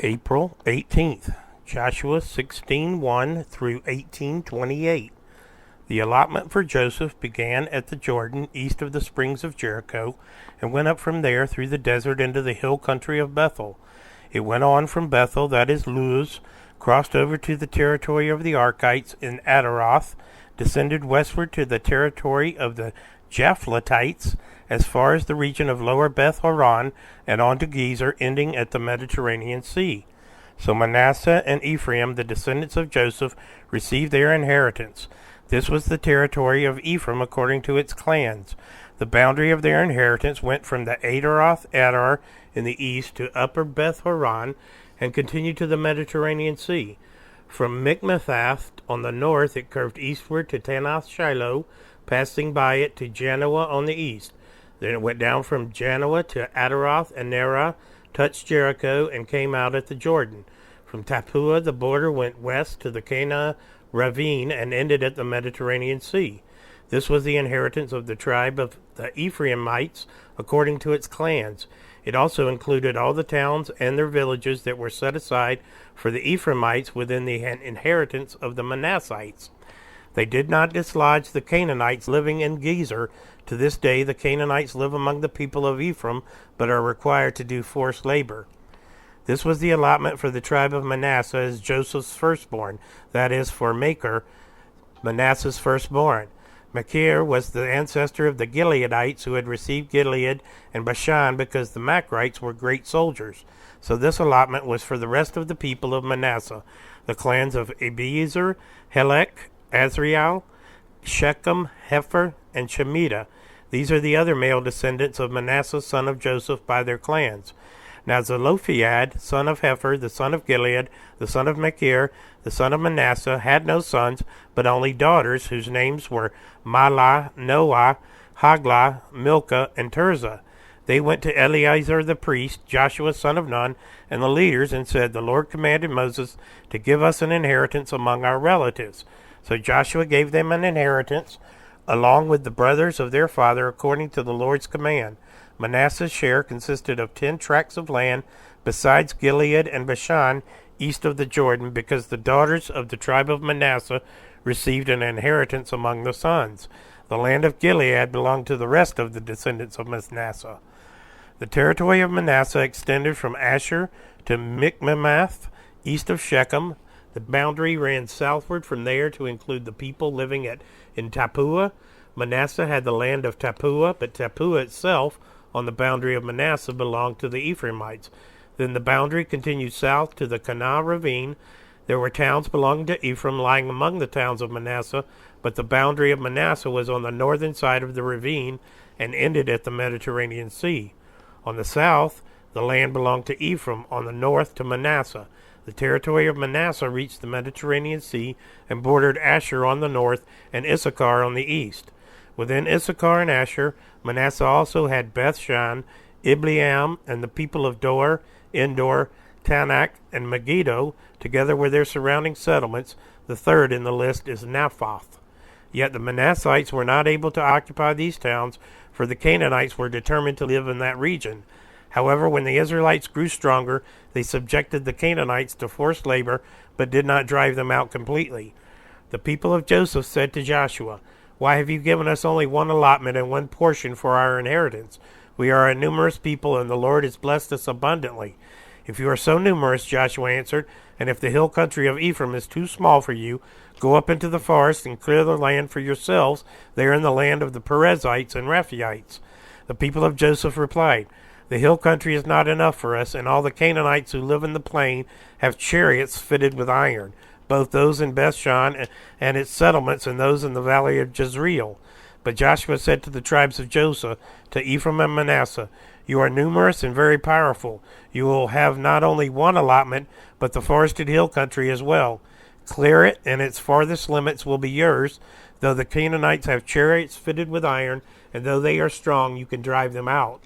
April 18th, Joshua 16:1 through 18:28. The allotment for Joseph began at the Jordan, east of the springs of Jericho, and went up from there through the desert into the hill country of Bethel. It went on from Bethel, that is Luz, crossed over to the territory of the Arkites in Adaroth, descended westward to the territory of the Japhletites, as far as the region of lower Beth Horon, and on to Gezer, ending at the Mediterranean Sea. So Manasseh and Ephraim, the descendants of Joseph, received their inheritance. This was the territory of Ephraim according to its clans. The boundary of their inheritance went from the Adaroth Adar in the east to upper Beth Horon, and continued to the Mediterranean Sea. From Mikmethath on the north it curved eastward to Tanath Shiloh, passing by it to Janoah on the east. Then it went down from Janoah to Adaroth and Nerah, touched Jericho, and came out at the Jordan. From Tappuah the border went west to the Cana ravine and ended at the Mediterranean Sea. This was the inheritance of the tribe of the Ephraimites according to its clans. It also included all the towns and their villages that were set aside for the Ephraimites within the inheritance of the Manassites. They did not dislodge the Canaanites living in Gezer. To this day the Canaanites live among the people of Ephraim, but are required to do forced labor. This was the allotment for the tribe of Manasseh as Joseph's firstborn, that is, for Machir, Manasseh's firstborn. Machir was the ancestor of the Gileadites who had received Gilead and Bashan because the Machrites were great soldiers. So this allotment was for the rest of the people of Manasseh, the clans of Abiezer, Helek, Azriel, Shechem, Hepher, and Shemitah. These are the other male descendants of Manasseh, son of Joseph, by their clans. Now Zelophehad, son of Hepher, the son of Gilead, the son of Machir, the son of Manasseh, had no sons, but only daughters, whose names were Mahlah, Noah, Haglah, Milcah, and Tirzah. They went to Eleazar the priest, Joshua son of Nun, and the leaders, and said, "The Lord commanded Moses to give us an inheritance among our relatives." So Joshua gave them an inheritance, along with the brothers of their father, according to the Lord's command. Manasseh's share consisted of 10 tracts of land, besides Gilead and Bashan, east of the Jordan, because the daughters of the tribe of Manasseh received an inheritance among the sons. The land of Gilead belonged to the rest of the descendants of Manasseh. The territory of Manasseh extended from Asher to Michmemath, east of Shechem. The boundary ran southward from there to include the people living in Tappuah. Manasseh had the land of Tappuah, but Tappuah itself, on the boundary of Manasseh, belonged to the Ephraimites. Then the boundary continued south to the Cana ravine. There were towns belonging to Ephraim lying among the towns of Manasseh, but the boundary of Manasseh was on the northern side of the ravine and ended at the Mediterranean Sea. On the south, the land belonged to Ephraim, on the north to Manasseh. The territory of Manasseh reached the Mediterranean Sea and bordered Asher on the north and Issachar on the east. Within Issachar and Asher, Manasseh also had Bethshan, Ibleam, and the people of Dor, Endor, Tanakh, and Megiddo, together with their surrounding settlements. The third in the list is Naphoth. Yet the Manassites were not able to occupy these towns, for the Canaanites were determined to live in that region. However, when the Israelites grew stronger, they subjected the Canaanites to forced labor, but did not drive them out completely. The people of Joseph said to Joshua, "Why have you given us only one allotment and one portion for our inheritance? We are a numerous people, and the Lord has blessed us abundantly." "If you are so numerous," Joshua answered, "and if the hill country of Ephraim is too small for you, go up into the forest and clear the land for yourselves there in the land of the Perizzites and Rephaites." The people of Joseph replied, "The hill country is not enough for us, and all the Canaanites who live in the plain have chariots fitted with iron, both those in Bethshan and its settlements and those in the valley of Jezreel." But Joshua said to the tribes of Joseph, to Ephraim and Manasseh, "You are numerous and very powerful. You will have not only one allotment, but the forested hill country as well. Clear it, and its farthest limits will be yours. Though the Canaanites have chariots fitted with iron, and though they are strong, you can drive them out."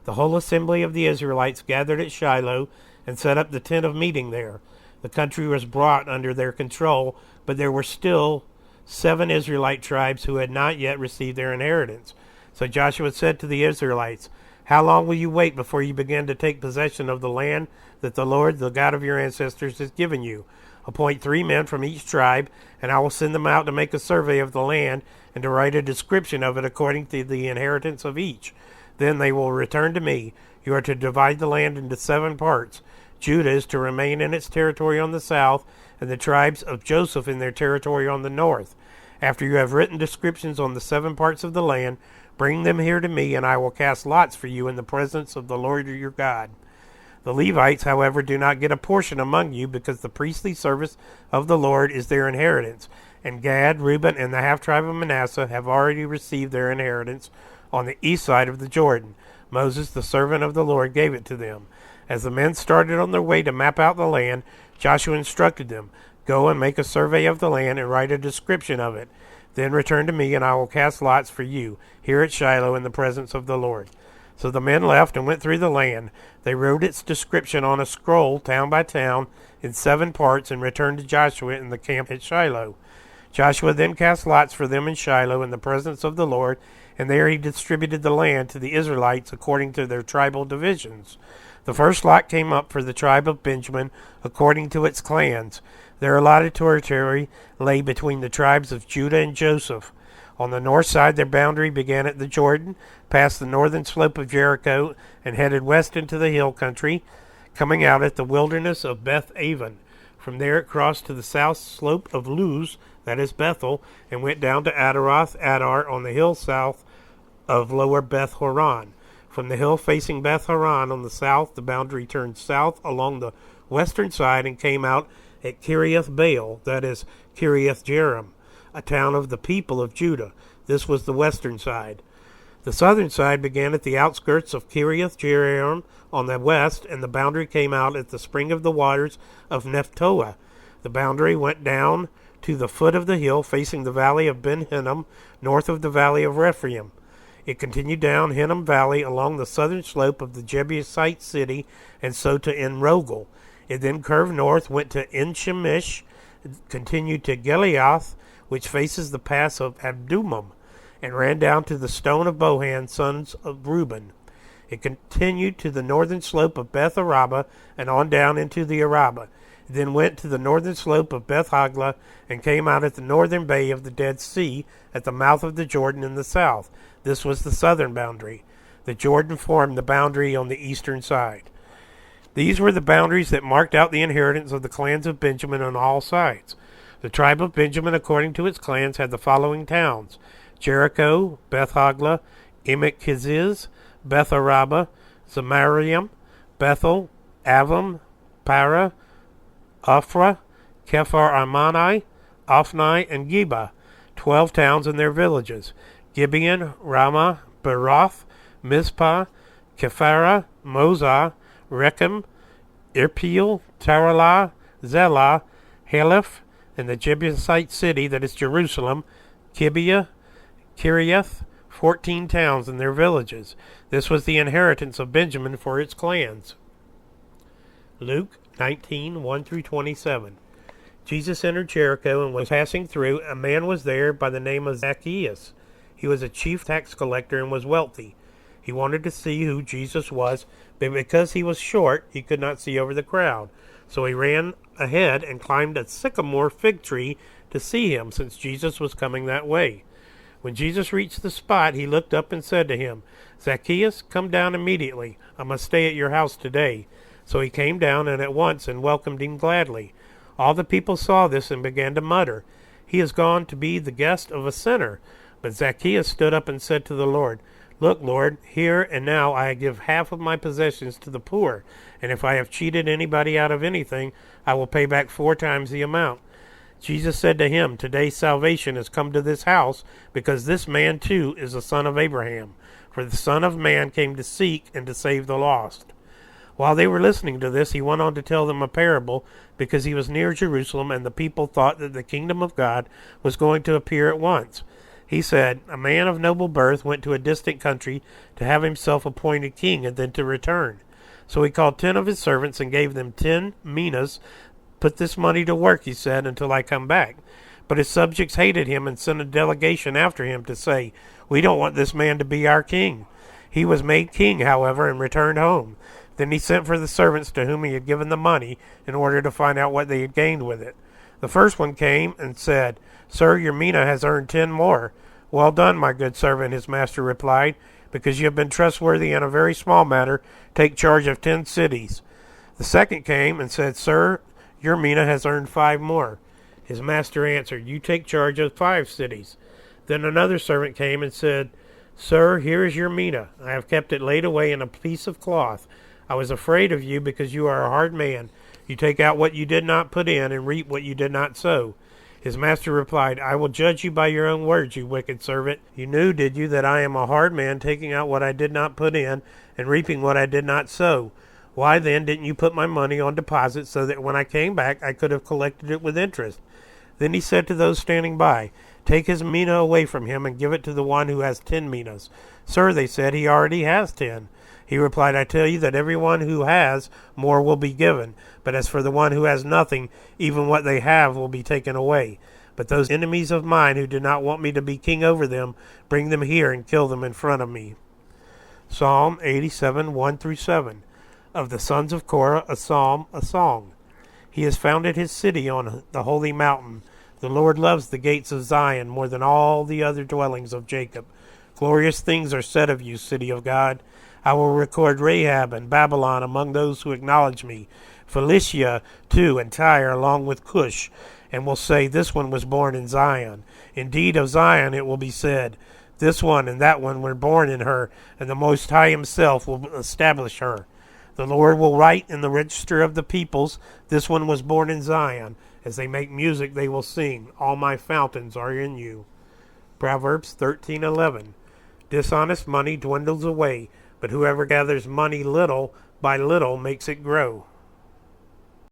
The whole assembly of the Israelites gathered at Shiloh and set up the tent of meeting there. The country was brought under their control, but there were still 7 Israelite tribes who had not yet received their inheritance. So Joshua said to the Israelites, How long will you wait before you begin to take possession of the land that the Lord, the God of your ancestors, has given you? Appoint 3 men from each tribe, and I will send them out to make a survey of the land and to write a description of it according to the inheritance of each. Then they will return to me. You are to divide the land into 7 parts. Judah is to remain in its territory on the south, and the tribes of Joseph in their territory on the north. After you have written descriptions on the 7 parts of the land, bring them here to me, and I will cast lots for you in the presence of the Lord your God. The Levites, however, do not get a portion among you, because the priestly service of the Lord is their inheritance. And Gad, Reuben, and the half-tribe of Manasseh have already received their inheritance on the east side of the Jordan. Moses, the servant of the Lord, gave it to them. As the men started on their way to map out the land, Joshua instructed them, "Go and make a survey of the land and write a description of it. Then return to me, and I will cast lots for you here at Shiloh in the presence of the Lord." So the men left and went through the land. They wrote its description on a scroll, town by town, in 7 parts, and returned to Joshua in the camp at Shiloh. Joshua then cast lots for them in Shiloh in the presence of the Lord, and there he distributed the land to the Israelites according to their tribal divisions. The first lot came up for the tribe of Benjamin according to its clans. Their allotted territory lay between the tribes of Judah and Joseph. On the north side, their boundary began at the Jordan, passed the northern slope of Jericho, and headed west into the hill country, coming out at the wilderness of Beth-aven. From there it crossed to the south slope of Luz, that is Bethel, and went down to Adaroth Adar on the hill south of lower Beth-horon. From the hill facing Beth-horon on the south, the boundary turned south along the western side and came out at Kiriath Baal, that is Kiriath Jearim, a town of the people of Judah. This was the western side. The southern side began at the outskirts of Kiriath Jearim on the west, and the boundary came out at the spring of the waters of Nephtoah. The boundary went down to the foot of the hill facing the valley of Ben Hinnom, north of the valley of Rephaim. It continued down Hinnom Valley along the southern slope of the Jebusite city, and so to En-Rogel. It then curved north, went to En-Shemish, continued to Gileath, which faces the pass of Abdumim, and ran down to the stone of Bohan, sons of Reuben. It continued to the northern slope of Beth Araba and on down into the Araba. It then went to the northern slope of Beth Hagla and came out at the northern bay of the Dead Sea at the mouth of the Jordan in the south. This was the southern boundary. The Jordan formed the boundary on the eastern side. These were the boundaries that marked out the inheritance of the clans of Benjamin on all sides. The tribe of Benjamin, according to its clans, had the following towns: Jericho, Beth Hagla, Emek Keziz, Beth Araba, Zemarium, Bethel, Avim, Para, Ophrah, Kephar Amani, Ophni, and Geba, 12 towns and their villages: Gibeon, Ramah, Beroth, Mizpah, Kephara, Mozah, Rechem, Irpeel, Taralah, Zelah, Haleph, and the Jebusite city, that is Jerusalem, Gibeah, Kiriath, 14 towns and their villages. This was the inheritance of Benjamin for its clans. Luke 19, 1-27. Jesus entered Jericho and was passing through. A man was there by the name of Zacchaeus. He was a chief tax collector and was wealthy. He wanted to see who Jesus was, but because he was short, he could not see over the crowd. So he ran ahead and climbed a sycamore fig tree to see him, since Jesus was coming that way. When Jesus reached the spot, he looked up and said to him, "Zacchaeus, come down immediately. I must stay at your house today." So he came down and at once and welcomed him gladly. All the people saw this and began to mutter, "He has gone to be the guest of a sinner." But Zacchaeus stood up and said to the Lord, "Look, Lord, here and now I give half of my possessions to the poor, and if I have cheated anybody out of anything, I will pay back 4 times the amount." Jesus said to him, "Today salvation has come to this house, because this man too is a son of Abraham. For the Son of Man came to seek and to save the lost." While they were listening to this, he went on to tell them a parable, because he was near Jerusalem, and the people thought that the kingdom of God was going to appear at once. He said, "A man of noble birth went to a distant country to have himself appointed king and then to return. So he called 10 of his servants and gave them 10 minas. 'Put this money to work,' he said, 'until I come back.' But his subjects hated him and sent a delegation after him to say, 'We don't want this man to be our king.' He was made king, however, and returned home. Then he sent for the servants to whom he had given the money in order to find out what they had gained with it. The first one came and said, "Sir, your mina has earned 10 more. "Well done, my good servant," his master replied. "Because you have been trustworthy in a very small matter, take charge of 10 cities. The second came and said, "Sir, your mina has earned 5 more. His master answered, "You take charge of 5 cities. Then another servant came and said, "Sir, here is your mina. I have kept it laid away in a piece of cloth. I was afraid of you because you are a hard man. You take out what you did not put in and reap what you did not sow." His master replied, "I will judge you by your own words, you wicked servant. You knew, did you, that I am a hard man, taking out what I did not put in and reaping what I did not sow? Why then didn't you put my money on deposit so that when I came back I could have collected it with interest?" Then he said to those standing by, "Take his mina away from him and give it to the one who has 10 minas." "Sir," they said, "he already has 10. He replied, "I tell you that everyone who has more will be given, but as for the one who has nothing, even what they have will be taken away. But those enemies of mine who do not want me to be king over them, bring them here and kill them in front of me." Psalm 87, 1-7. Of the sons of Korah, a psalm, a song. He has founded his city on the holy mountain. The Lord loves the gates of Zion more than all the other dwellings of Jacob. Glorious things are said of you, city of God. I will record Rahab and Babylon among those who acknowledge me, Philistia too, and Tyre along with Cush, and will say, "This one was born in Zion." Indeed, of Zion it will be said, "This one and that one were born in her, and the Most High himself will establish her." The Lord will write in the register of the peoples, "This one was born in Zion." As they make music they will sing, "All my fountains are in you." Proverbs 13:11. Dishonest money dwindles away, but whoever gathers money little by little makes it grow.